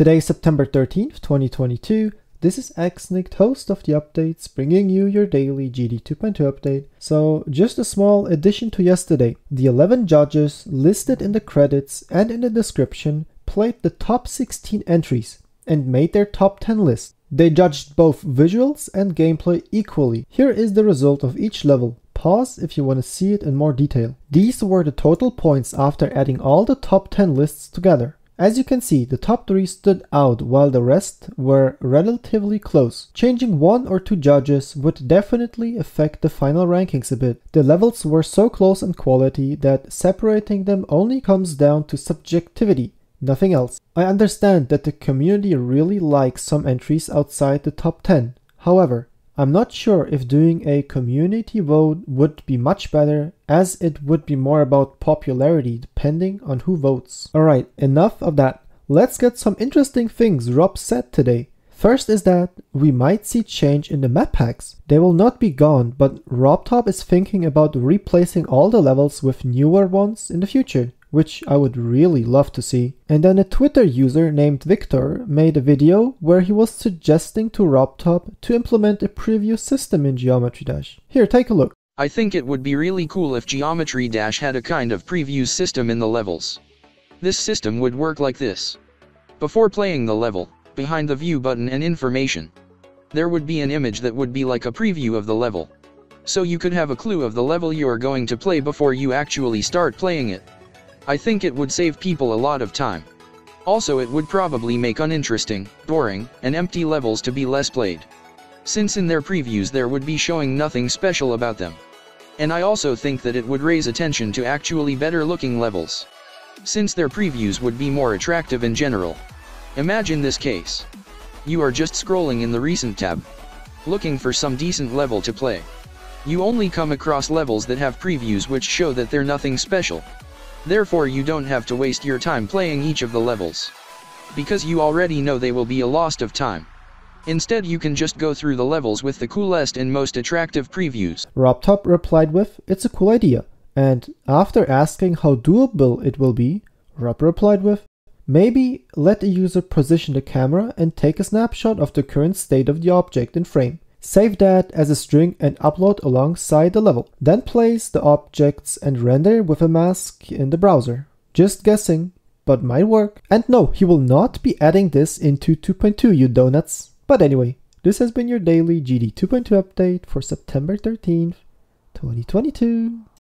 Today is September 13th, 2022. This is 𝗟𝗏𝘃, host of the updates, bringing you your daily GD 2.2 update. So, just a small addition to yesterday. The 11 judges listed in the credits and in the description played the top 16 entries and made their top 10 list. They judged both visuals and gameplay equally. Here is the result of each level. Pause if you want to see it in more detail. These were the total points after adding all the top 10 lists together. As you can see, the top 3 stood out while the rest were relatively close. Changing 1 or 2 judges would definitely affect the final rankings a bit. The levels were so close in quality that separating them only comes down to subjectivity, nothing else. I understand that the community really likes some entries outside the top 10. However, I'm not sure if doing a community vote would be much better, as it would be more about popularity depending on who votes. Alright, enough of that. Let's get some interesting things Rob said today. First is that we might see change in the map packs. They will not be gone, but 𝗏𝗏𝗃 is thinking about replacing all the levels with newer ones in the future, which I would really love to see. And then a Twitter user named Victor made a video where he was suggesting to 𝗏𝗏𝗃 to implement a preview system in Geometry Dash. Here, take a look. I think it would be really cool if Geometry Dash had a kind of preview system in the levels. This system would work like this. Before playing the level, behind the view button and information, there would be an image that would be like a preview of the level. So you could have a clue of the level you are going to play before you actually start playing it. I think it would save people a lot of time. Also, it would probably make uninteresting, boring, and empty levels to be less played, since in their previews there would be showing nothing special about them. And I also think that it would raise attention to actually better looking levels, since their previews would be more attractive in general. Imagine this case. You are just scrolling in the recent tab, looking for some decent level to play. You only come across levels that have previews which show that they're nothing special. Therefore you don't have to waste your time playing each of the levels, because you already know they will be a lost of time. Instead you can just go through the levels with the coolest and most attractive previews. 𝗏𝗏𝗃 replied with, "It's a cool idea." And after asking how doable it will be, 𝗏𝗏𝗃 replied with, "Maybe let a user position the camera and take a snapshot of the current state of the object in frame. Save that as a string and upload alongside the level. Then place the objects and render with a mask in the browser." Just guessing, but might work. And no, he will not be adding this into 2.2, you donuts. But anyway, this has been your daily GD 2.2 update for September 13th, 2022.